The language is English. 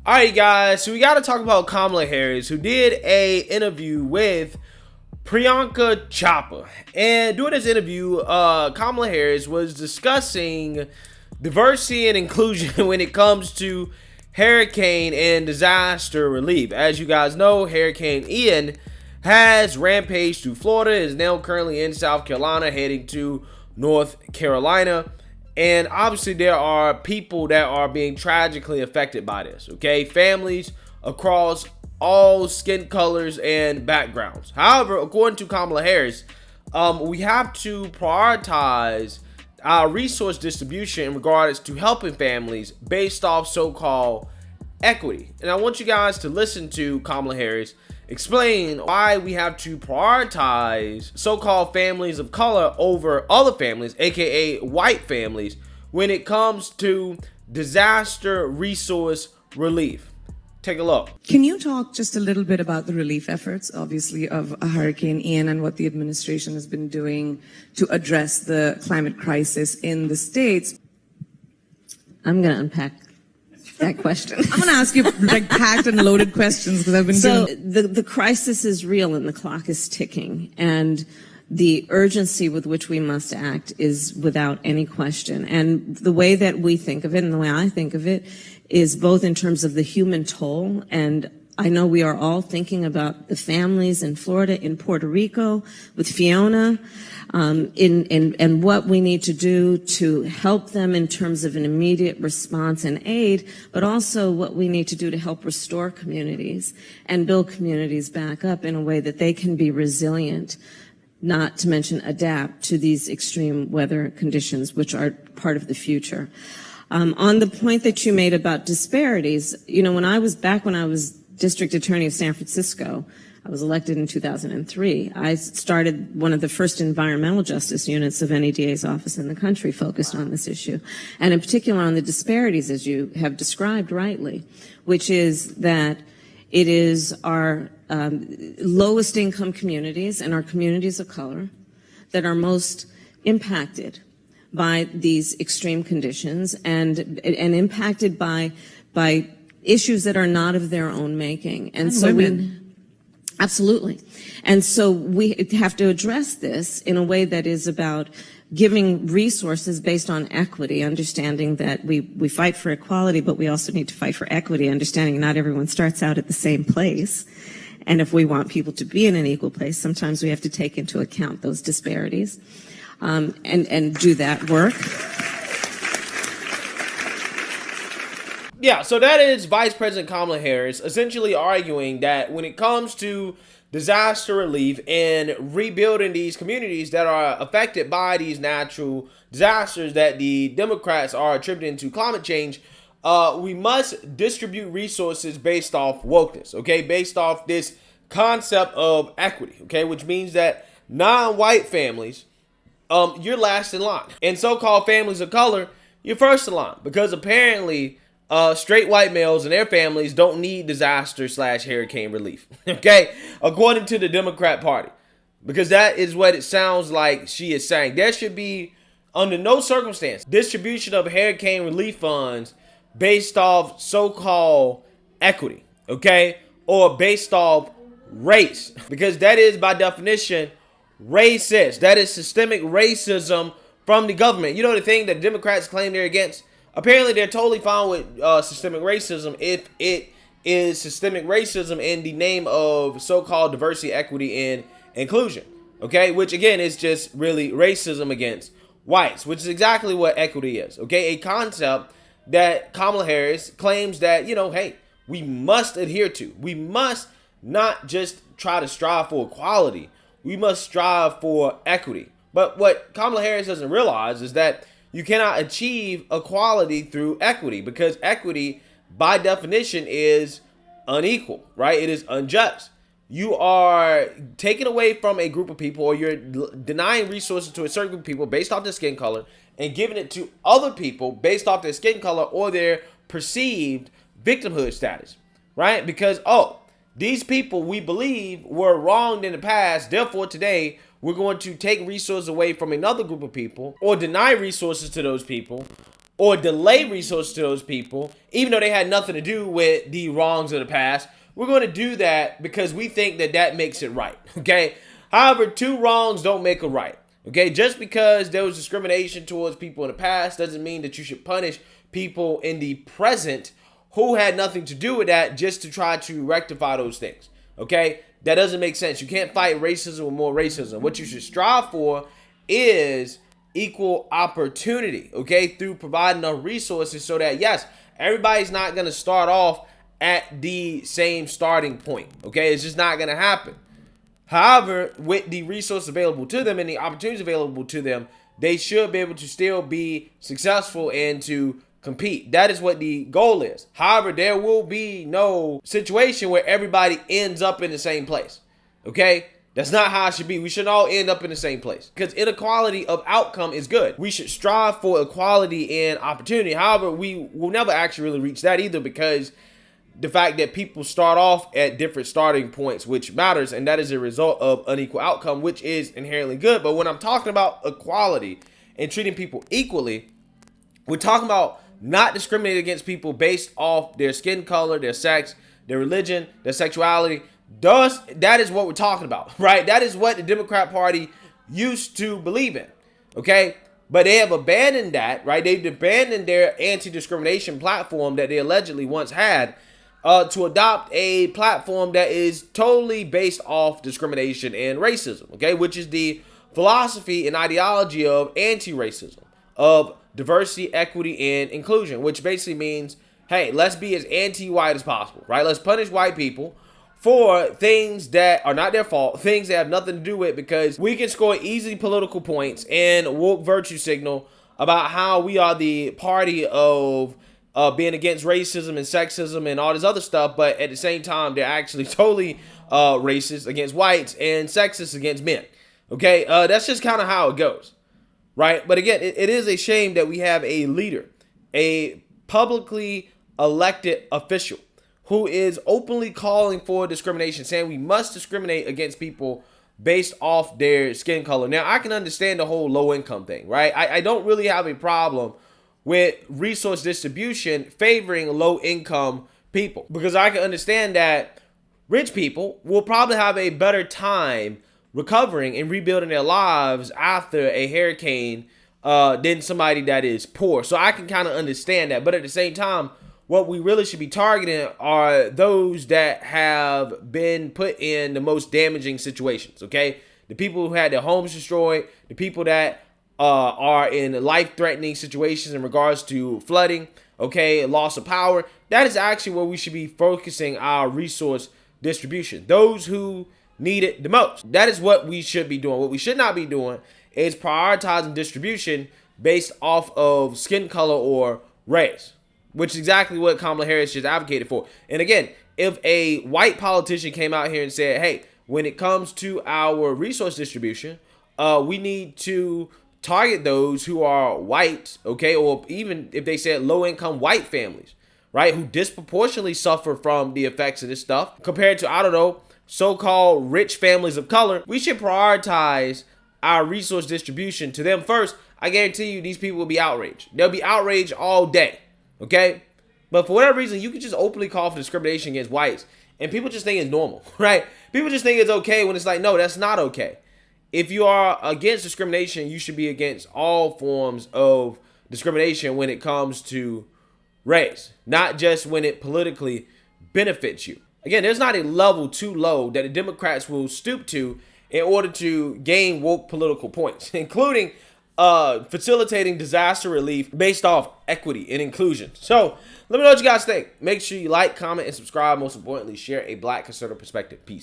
All right, guys, so we got to talk about Kamala Harris, who did a interview with Priyanka Chopra. And during this interview, Kamala Harris was discussing diversity and inclusion when it comes to hurricane and disaster relief. As you guys know, Hurricane Ian has rampaged through Florida, is now currently in South Carolina, heading to North Carolina. And obviously there are people that are being tragically affected by this, okay? Families across all skin colors and backgrounds. However, according to Kamala Harris, we have to prioritize our resource distribution in regards to helping families based off so-called equity. And I want you guys to listen to Kamala Harris explain why we have to prioritize so-called families of color over other families, aka white families, when it comes to disaster resource relief. Take a look. Can you talk just a little bit about the relief efforts, obviously, of Hurricane Ian and what the administration has been doing to address the climate crisis in the States? I'm going to unpack that question. I'm going to ask you like packed and loaded questions because I've been the crisis is real and the clock is ticking, and the urgency with which we must act is without any question. And the way that we think of it and the way I think of it is both in terms of the human toll, and I know we are all thinking about the families in Florida, in Puerto Rico, with Fiona, and what we need to do to help them in terms of an immediate response and aid, but also what we need to do to help restore communities and build communities back up in a way that they can be resilient, not to mention adapt to these extreme weather conditions, which are part of the future. On the point that you made about disparities, you know, when I was district attorney of San Francisco, I was elected in 2003. I started one of the first environmental justice units of any DA's office in the country focused on this issue, and in particular on the disparities, as you have described rightly, which is that it is our lowest income communities and our communities of color that are most impacted by these extreme conditions and impacted by issues that are not of their own making. And so absolutely. And so we have to address this in a way that is about giving resources based on equity, understanding that we fight for equality, but we also need to fight for equity, understanding not everyone starts out at the same place. And if we want people to be in an equal place, sometimes we have to take into account those disparities, and do that work. Yeah, so that is Vice President Kamala Harris essentially arguing that when it comes to disaster relief and rebuilding these communities that are affected by these natural disasters that the Democrats are attributing to climate change, we must distribute resources based off wokeness, okay? Based off this concept of equity, okay? Which means that non-white families, you're last in line. And so-called families of color, you're first in line. Because apparently straight white males and their families don't need disaster/hurricane relief, okay? According to the Democrat Party. Because that is what it sounds like she is saying. There should be, under no circumstance, distribution of hurricane relief funds based off so-called equity, okay? Or based off race. Because that is, by definition, racist. That is systemic racism from the government. You know the thing that Democrats claim they're against? Apparently, they're totally fine with systemic racism if it is systemic racism in the name of so-called diversity, equity, and inclusion. Okay? Which, again, is just really racism against whites, which is exactly what equity is. Okay? A concept that Kamala Harris claims that, you know, hey, we must adhere to. We must not just try to strive for equality. We must strive for equity. But what Kamala Harris doesn't realize is that you cannot achieve equality through equity, because equity, by definition, is unequal, right? It is unjust. You are taking away from a group of people, or you're denying resources to a certain group of people based off their skin color and giving it to other people based off their skin color or their perceived victimhood status, right? Because, these people we believe were wronged in the past, therefore today we're going to take resources away from another group of people or deny resources to those people or delay resources to those people, even though they had nothing to do with the wrongs of the past. We're going to do that because we think that that makes it right, okay? However, two wrongs don't make a right, okay? Just because there was discrimination towards people in the past doesn't mean that you should punish people in the present who had nothing to do with that just to try to rectify those things, okay? That doesn't make sense. You can't fight racism with more racism. What you should strive for is equal opportunity, okay, through providing enough resources so that, yes, everybody's not going to start off at the same starting point, okay? It's just not going to happen. However, with the resources available to them and the opportunities available to them, they should be able to still be successful and to compete. That is what the goal is. However, there will be no situation where everybody ends up in the same place, okay? That's not how it should be. We should all end up in the same place because inequality of outcome is good. We should strive for equality and opportunity. However, we will never actually really reach that either because the fact that people start off at different starting points, which matters, and that is a result of unequal outcome, which is inherently good. But when I'm talking about equality and treating people equally, we're talking about not discriminating against people based off their skin color, their sex, their religion, their sexuality. Thus, that is what we're talking about, right? That is what the Democrat Party used to believe in, okay? But they have abandoned that, right? They've abandoned their anti-discrimination platform that they allegedly once had to adopt a platform that is totally based off discrimination and racism, okay? Which is the philosophy and ideology of anti-racism, of diversity, equity, and inclusion, which basically means, hey, let's be as anti-white as possible, right? Let's punish white people for things that are not their fault, things that have nothing to do with it, because we can score easy political points and woke virtue signal about how we are the party of being against racism and sexism and all this other stuff, but at the same time, they're actually totally racist against whites and sexist against men, okay? That's just kind of how it goes, right? But again, it is a shame that we have a leader, a publicly elected official, who is openly calling for discrimination, saying we must discriminate against people based off their skin color. Now, I can understand the whole low income thing, right? I don't really have a problem with resource distribution favoring low income people because I can understand that rich people will probably have a better time recovering and rebuilding their lives after a hurricane than somebody that is poor. So I can kind of understand that. But at the same time, what we really should be targeting are those that have been put in the most damaging situations, okay? The people who had their homes destroyed, the people that are in life-threatening situations in regards to flooding, okay, loss of power. That is actually where we should be focusing our resource distribution. Those who need it the most. That is what we should be doing. What we should not be doing is prioritizing distribution based off of skin color or race, which is exactly what Kamala Harris just advocated for. And again, if a white politician came out here and said, hey, when it comes to our resource distribution, we need to target those who are white, okay, or even if they said low-income white families, right, who disproportionately suffer from the effects of this stuff compared to, I don't know, so-called rich families of color, we should prioritize our resource distribution to them first. I guarantee you these people will be outraged. They'll be outraged all day. Okay, but for whatever reason, you can just openly call for discrimination against whites, and people just think it's normal, right? People just think it's okay when it's like, no, that's not okay. If you are against discrimination, you should be against all forms of discrimination when it comes to race, not just when it politically benefits you. Again, there's not a level too low that the Democrats will stoop to in order to gain woke political points, including facilitating disaster relief based off equity and inclusion. So let me know what you guys think. Make sure you like, comment, and subscribe. Most importantly, share a Black conservative perspective. Peace.